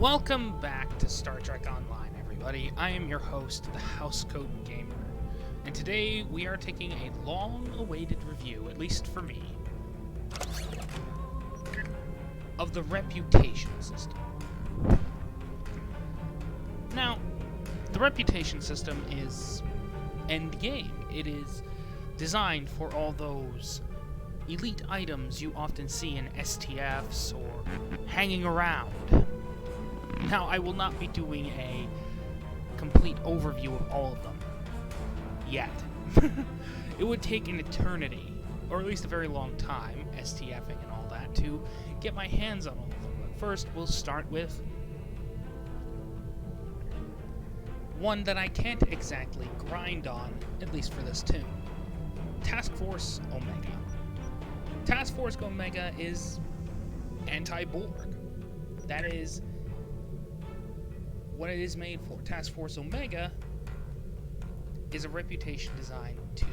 Welcome back to Star Trek Online, everybody. I am your host, the Housecoat Gamer, and today we are taking a long-awaited review, at least for me, of the reputation system. Now, the reputation system is endgame. It is designed for all those elite items you often see in STFs or hanging around. Now, I will not be doing a complete overview of all of them yet. It would take an eternity, or at least a very long time, STFing and all that, to get my hands on all of them. But first, we'll start with one that I can't exactly grind on, at least for this tune. Task Force Omega. Task Force Omega is anti-Borg. That is what it is made for. Task Force Omega is a reputation designed to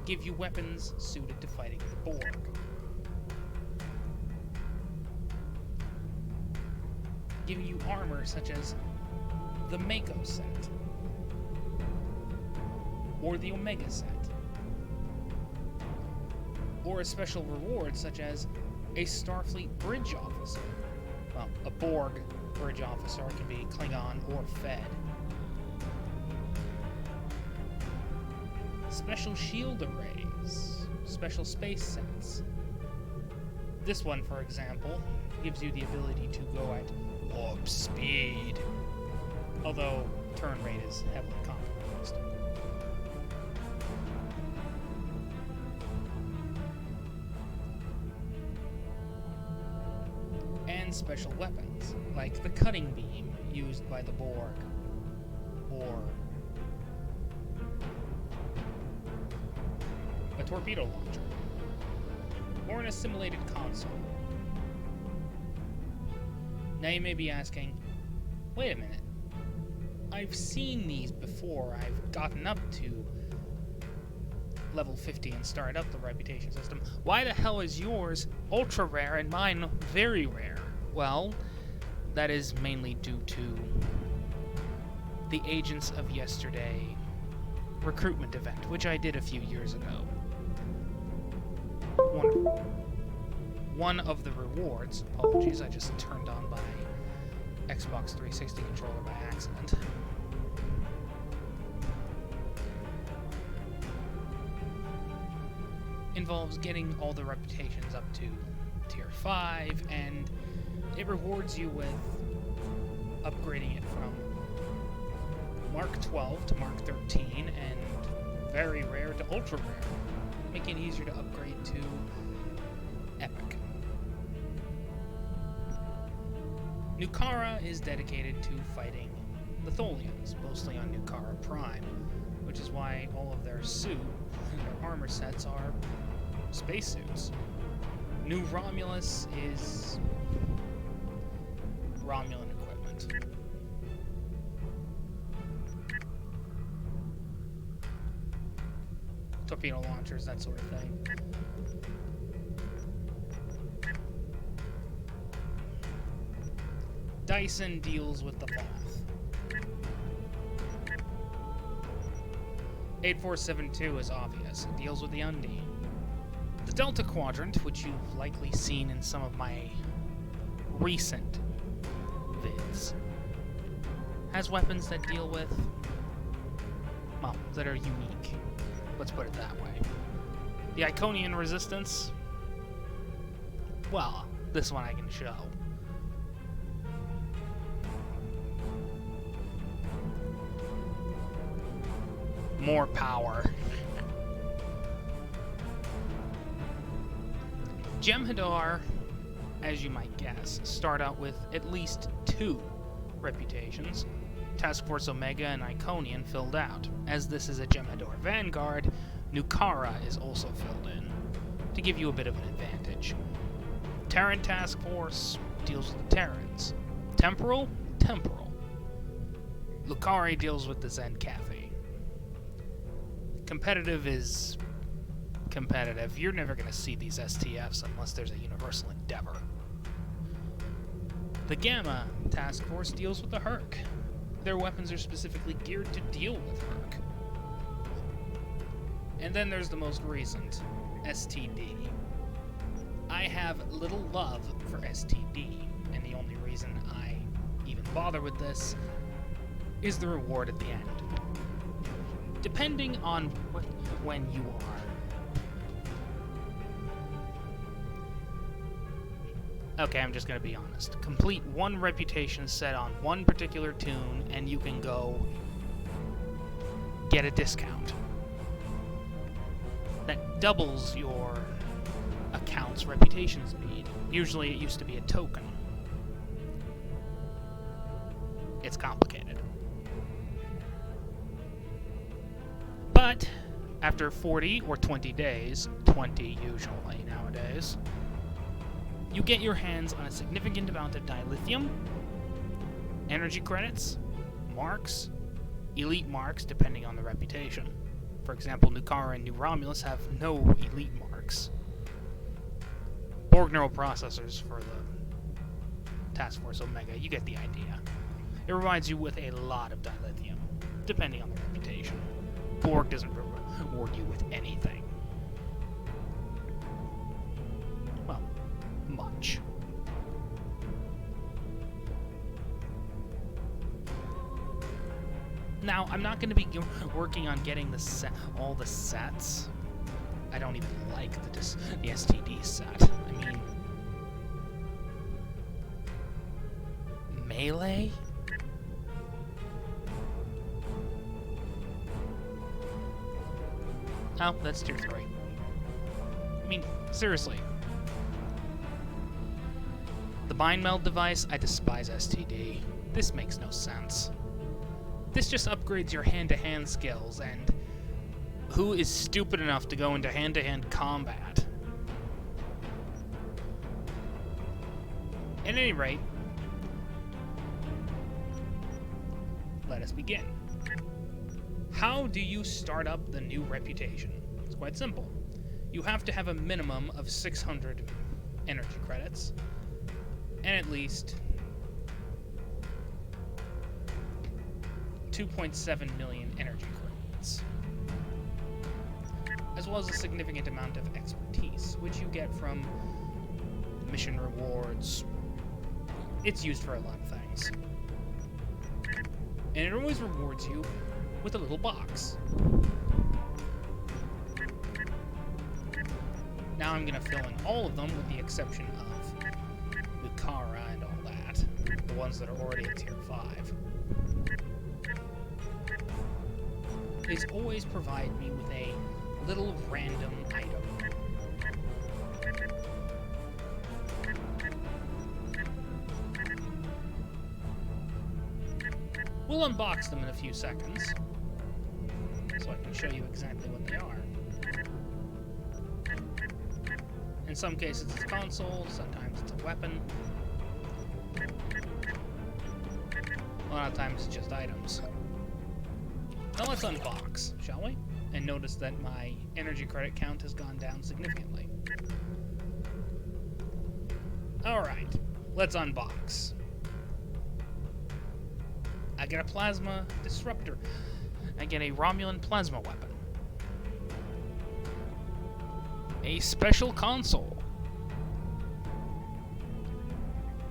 give you weapons suited to fighting the Borg. Giving you armor such as the Mako set, or the Omega set, or a special reward such as a Starfleet bridge officer. Well, a Borg bridge officer can be Klingon or Fed. Special shield arrays, special space sets. This one, for example, gives you the ability to go at warp speed, although turn rate is heavily compromised. And special weapons, like the cutting beam used by the Borg, or a torpedo launcher, or an assimilated console. Now you may be asking, wait a minute, I've seen these before. I've gotten up to level 50 and started up the reputation system. Why the hell is yours ultra rare and mine very rare? Well, that is mainly due to the Agents of Yesterday recruitment event, which I did a few years ago. One of the rewards, apologies, I just turned on my Xbox 360 controller by accident. Involves getting all the reputations up to tier 5, and it rewards you with upgrading it from Mark 12 to Mark 13 and very rare to ultra rare, making it easier to upgrade to epic. Nukara is dedicated to fighting the Tholians, mostly on Nukara Prime, which is why all of their armor sets are spacesuits. New Romulus is Romulan equipment. Torpedo launchers, that sort of thing. Dyson deals with the Voth. 8472 is obvious. It deals with the Undine. The Delta Quadrant, which you've likely seen in some of my recent vids, has weapons that deal with, well, that are unique. Let's put it that way. The Iconian Resistance, well, this one I can show. More power. Jem'Hadar, as you might guess, start out with at least 2 reputations. Task Force Omega and Iconian filled out. As this is a Jem'Hadar Vanguard, Nukara is also filled in, to give you a bit of an advantage. Terran Task Force deals with the Terrans. Temporal? Temporal. Lucari deals with the Zencathi. Competitive is competitive. You're never going to see these STFs unless there's a universal endeavor. The Gamma Task Force deals with the Herc. Their weapons are specifically geared to deal with Herc. And then there's the most recent, STD. I have little love for STD, and the only reason I even bother with this is the reward at the end. Depending on when you are. Okay, I'm just gonna be honest. Complete one reputation set on one particular tune, and you can go get a discount. That doubles your account's reputation speed. Usually it used to be a token. It's complicated. But after 40 or 20 days, 20 usually nowadays, you get your hands on a significant amount of dilithium, energy credits, marks, elite marks depending on the reputation. For example, New Kara and New Romulus have no elite marks. Borg neural processors for the Task Force Omega, you get the idea. It provides you with a lot of dilithium, depending on the reputation. Borg doesn't reward you with anything. Well, much. Now, I'm not going to be working on getting all the sets. I don't even like the STD set. I mean, melee? Oh, that's tier 3. I mean, seriously. The Mind Meld device, I despise STD. This makes no sense. This just upgrades your hand-to-hand skills, and who is stupid enough to go into hand-to-hand combat? At any rate, let us begin. How do you start up the new reputation? It's quite simple. You have to have a minimum of 600 energy credits, and at least 2.7 million energy credits, as well as a significant amount of expertise, which you get from mission rewards. It's used for a lot of things. And it always rewards you with a little box. Now I'm going to fill in all of them with the exception of Lucara and all that, the ones that are already at tier 5. Is always provide me with a little random item. We'll unbox them in a few seconds, so I can show you exactly what they are. In some cases it's a console, sometimes it's a weapon. A lot of times it's just items. Now let's unbox, shall we? And notice that my energy credit count has gone down significantly. Alright, let's unbox. I get a plasma disruptor. I get a Romulan plasma weapon. A special console.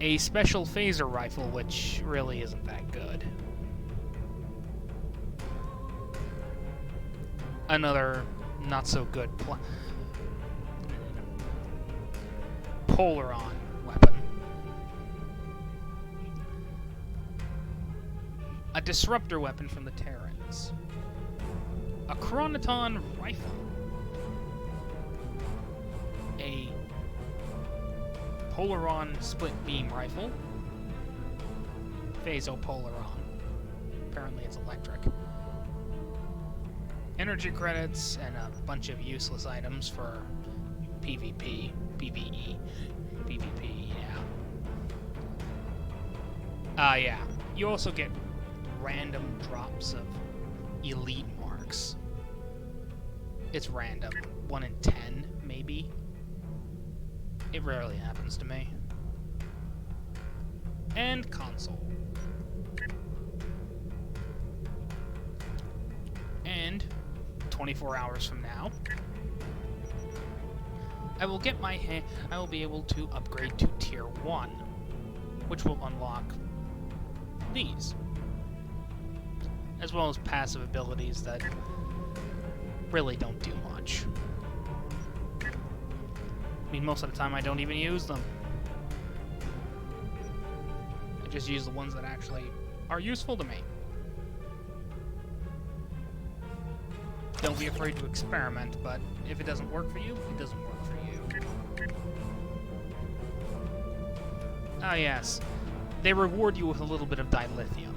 A special phaser rifle, which really isn't that good. Another not so good Polaron weapon. A disruptor weapon from the Terrans. A Chronoton rifle. A Polaron split beam rifle. Phasopolaron. Apparently it's electric. Energy credits and a bunch of useless items for PvP, PvE, PvP, yeah. Yeah. You also get random drops of elite marks. It's random. 1 in 10, maybe. It rarely happens to me. and console. And 24 hours from now, I will be able to upgrade to Tier 1, which will unlock these, as well as passive abilities that really don't do much. I mean, most of the time I don't even use them. I just use the ones that actually are useful to me. Don't be afraid to experiment, but if it doesn't work for you, it doesn't work for you. Ah yes, they reward you with a little bit of dilithium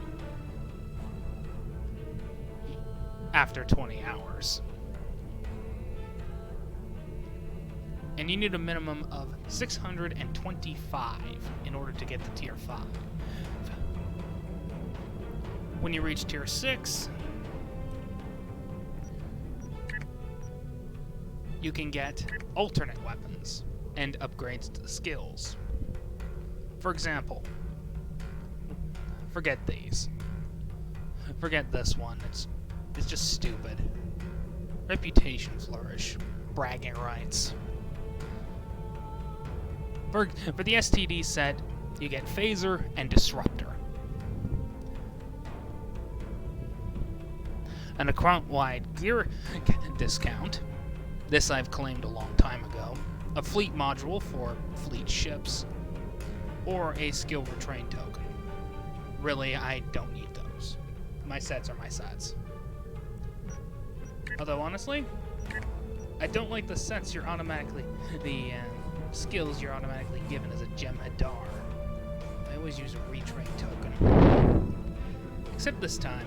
after 20 hours. And you need a minimum of 625 in order to get to Tier 5. When you reach Tier 6, you can get alternate weapons and upgrades to the skills. For example, forget these. Forget this one. It's just stupid. Reputation flourish. Bragging rights. For the STD set, you get Phaser and Disruptor. An account-wide gear discount. This I've claimed a long time ago. A fleet module for fleet ships. Or a skill retrain token. Really, I don't need those. My sets are my sets. Although, honestly, I don't like the sets you're automatically... the skills you're automatically given as a Jem'Hadar. I always use a retrain token. Except this time.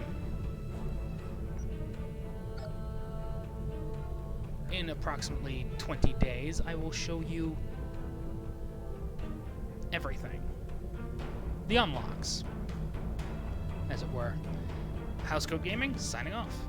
In approximately 20 days, I will show you everything. The unlocks, as it were. Housecoat Gaming, signing off.